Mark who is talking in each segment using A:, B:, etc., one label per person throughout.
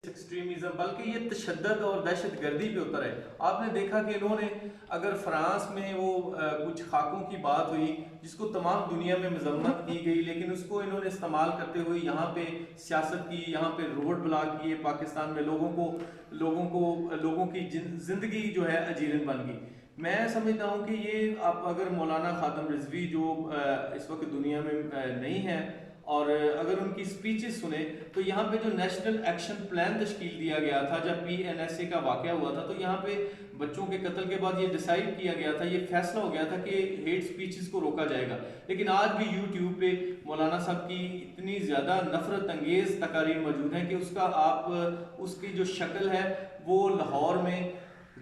A: Extremism, बल्कि ये तशद्दुद और दहशत गर्दी पे उतर है। आपने देखा कि इन्होंने अगर फ्रांस में वो कुछ खाकों की बात हुई जिसको तमाम दुनिया में मजम्मत की गई, लेकिन उसको इन्होंने इस्तेमाल करते हुए यहाँ पे सियासत की, यहाँ पे रोड ब्लॉक किए, पाकिस्तान में लोगों की जिंदगी जो है अजीरन बन गई। मैं समझता हूँ कि ये आप अगर मौलाना खादम रिजवी जो इस वक्त दुनिया में नहीं है, और अगर उनकी स्पीचेस सुने तो यहाँ पे जो नेशनल एक्शन प्लान तश्कील दिया गया था जब PNSA का वाकया हुआ था, तो यहाँ पे बच्चों के कत्ल के बाद ये डिसाइड किया गया था, ये फैसला हो गया था कि हेट स्पीचेस को रोका जाएगा। लेकिन आज भी यूट्यूब पे मौलाना साहब की इतनी ज़्यादा नफरत अंगेज तकारीर मौजूद हैं कि उसकी जो शक्ल है वो लाहौर में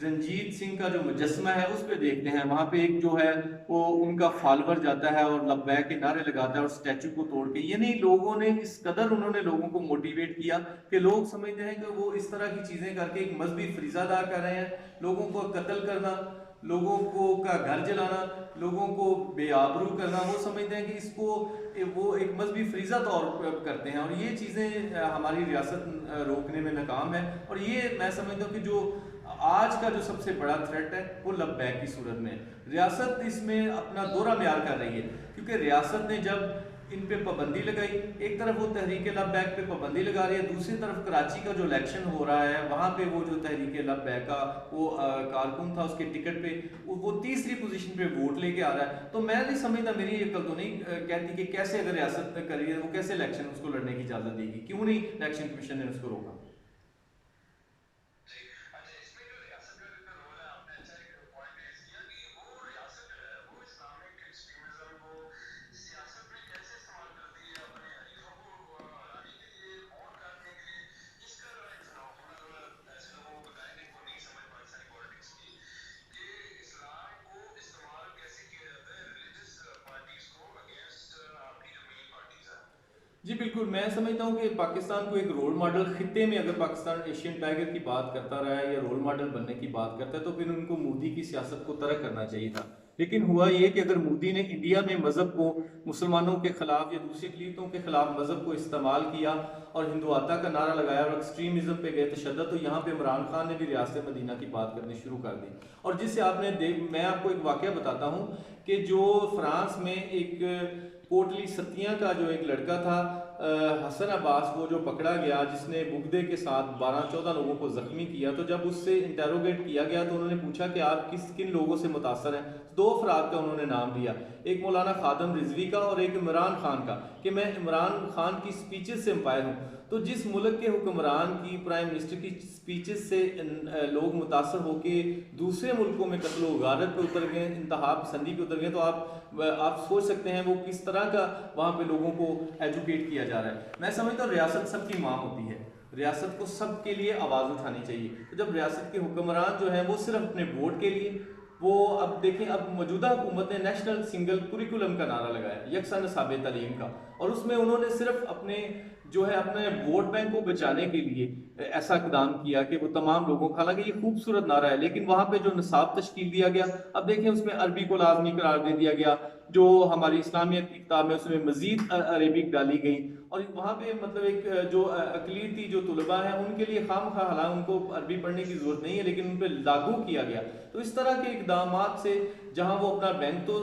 A: रंजीत सिंह का जो मुजस्मा है उस पर देखते हैं। वहां पे एक जो है वो उनका फॉलोवर जाता है और लब्बैक के नारे लगाता है और स्टैचू को तोड़ के, यानी लोगों ने इस कदर उन्होंने लोगों को मोटिवेट किया कि लोग समझते हैं कि वो इस तरह की चीजें करके एक मजहबी फरीजा अदा कर रहे हैं। लोगों को कत्ल करना, लोगों को का घर जलाना, लोगों को बेआबरू करना, वो समझते हैं कि इसको वो एक मजहबी फरीजा तौर पर करते हैं, और ये चीज़ें हमारी रियासत रोकने में नाकाम है। और ये मैं समझता हूँ कि जो आज का जो सबसे बड़ा थ्रेट है वो लब्बैक की सूरत में रियासत इसमें अपना दोहरा म्यार कर रही है, क्योंकि रियासत ने जब इन पे पाबंदी लगाई, एक तरफ वो तहरीक लब्बैक पे पाबंदी लगा रही है, दूसरी तरफ कराची का जो इलेक्शन हो रहा है वहाँ पे वो जो तहरीक लब्बैक का वो कारकुन था, उसके टिकट पे वो तीसरी पोजीशन पे वोट लेके आ रहा है। तो मैं नहीं समझता, मेरी अक्ल तो नहीं कहती कि कैसे अगर रियासत करी है वो कैसे इलेक्शन उसको लड़ने की इजाज़त देगी, क्यों नहीं इलेक्शन कमीशन ने उसको रोका। जी बिल्कुल, मैं समझता हूँ कि पाकिस्तान को एक रोल मॉडल खित्ते में, अगर पाकिस्तान एशियन टाइगर की बात करता रहा है या रोल मॉडल बनने की बात करता है, तो फिर उनको मोदी की सियासत को तरक करना चाहिए था। लेकिन हुआ ये कि अगर मोदी ने इंडिया में मजहब को मुसलमानों के खिलाफ या दूसरी अक़लीतों के खिलाफ मजहब को इस्तेमाल किया और हिंदुआता का नारा लगाया और एक्सट्रीमिज्म पे गए तशद्दुद, तो यहाँ पे इमरान खान ने भी रियासत मदीना की बात करनी शुरू कर दी। और जिससे मैं आपको एक वाक़या बताता हूँ कि जो फ्रांस में एक कोटली सतिया का जो एक लड़का था हसन अब्बास, वो जो पकड़ा गया जिसने बुगदे के साथ 12-14 लोगों को जख्मी किया, तो जब उससे इंटेरोगेट किया गया तो उन्होंने पूछा कि आप किन लोगों से मुतासर हैं। दो अफराद का उन्होंने नाम लिया, एक मौलाना खादम रिजवी का और एक इमरान खान का, कि मैं इमरान खान की स्पीचेस से एम्पायर हूँ। तो जिस मुल्क के हुक्मरान की, प्राइम मिनिस्टर की स्पीचेस से लोग मुतासर होकर दूसरे मुल्कों में कत्ल गारत पे उतर गए, इंतहा पसंदी पे उतर गए, तो आप सोच सकते हैं वो किस तरह का वहाँ पे लोगों को एजुकेट किया जा रहा है। मैं समझता हूँ रियासत सबकी माँ होती है, रियासत को सबके लिए आवाज़ उठानी चाहिए। तो जब रियासत के हुक्मरान जो हैं वो सिर्फ अपने वोट के लिए, वो अब देखें, अब मौजूदा हुकूमत ने नेशनल सिंगल कुरिकुलम का नारा लगाया, यकसा निसाब तालीम का, और उसमें उन्होंने सिर्फ अपने वोट बैंक को बचाने के लिए ऐसा इकदाम किया कि वो तमाम लोगों, हालांकि ये खूबसूरत नारा है, लेकिन वहाँ पे जो निसाब तश्कील दिया गया, अब देखें उसमें अरबी को लाजमी करार दे दिया गया, जो हमारी इस्लामियत की किताब में उसमें मजीद अरेबिक डाली गई, और वहाँ पे मतलब एक जो अकलीती जो तुलबा हैं उनके लिए खामखा, हालांकि उनको अरबी पढ़ने की जरूरत नहीं है, लेकिन उन पर लागू किया गया। तो इस तरह के इकदामात से जहाँ वो अपना बैंक तो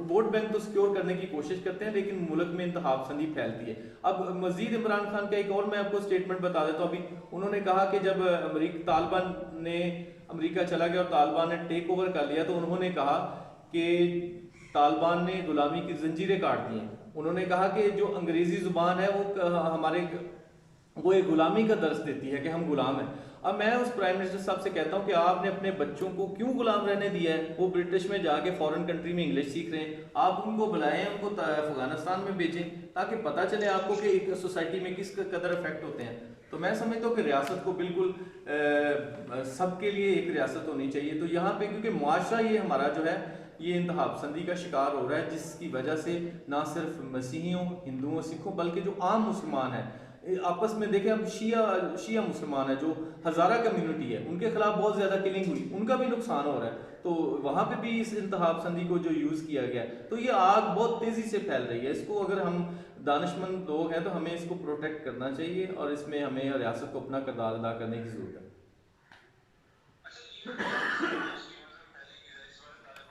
A: वोट बैंक तो सिक्योर करने की कोशिश करते हैं, लेकिन मुल्क में इंतहा पसंदी फैलती है। अब मजीद इमरान खान का एक और मैं आपको स्टेटमेंट बता देता हूँ। अभी उन्होंने कहा कि जब अमेरिका चला गया और तालिबान ने टेक ओवर कर लिया, तो उन्होंने कहा कि तालिबान ने गुलामी की जंजीरें काट दी हैं। उन्होंने कहा कि जो अंग्रेजी जुबान है वो एक गुलामी का दर्ज देती है कि हम गुलाम हैं। अब मैं उस प्राइम मिनिस्टर साहब से कहता हूं कि आपने अपने बच्चों को क्यों गुलाम रहने दिया है? वो ब्रिटिश में जाके फॉरेन कंट्री में इंग्लिश सीख रहे हैं, आप उनको बुलाएं, उनको अफगानिस्तान में भेजें, ताकि पता चले आपको कि एक सोसाइटी में किस कदर इफेक्ट होते हैं। तो मैं समझता हूँ कि रियासत को बिल्कुल सबके लिए एक रियासत होनी चाहिए। तो यहाँ पे क्योंकि मुआशरा ये हमारा जो है ये इंतहा पसंदी का शिकार हो रहा है, जिसकी वजह से ना सिर्फ मसीहियों, हिंदुओं, सिखों, बल्कि जो आम मुसलमान है आपस में देखें, अब शिया मुसलमान है जो हज़ारा कम्युनिटी है, उनके खिलाफ बहुत ज़्यादा किलिंग हुई, उनका भी नुकसान हो रहा है। तो वहाँ पे भी इस इंतहा पसंदी को जो यूज़ किया गया है, तो ये आग बहुत तेज़ी से फैल रही है। इसको अगर हम दानिशमंद लोग हैं, तो हमें इसको प्रोटेक्ट करना चाहिए और इसमें हमें रियासत को अपना किरदार अदा करने की ज़रूरत है।